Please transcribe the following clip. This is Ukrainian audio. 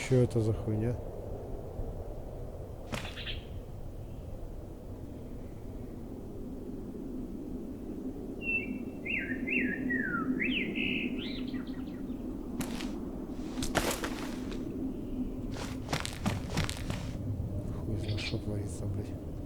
Что это за хуйня? Хуй знает, что творится, блядь.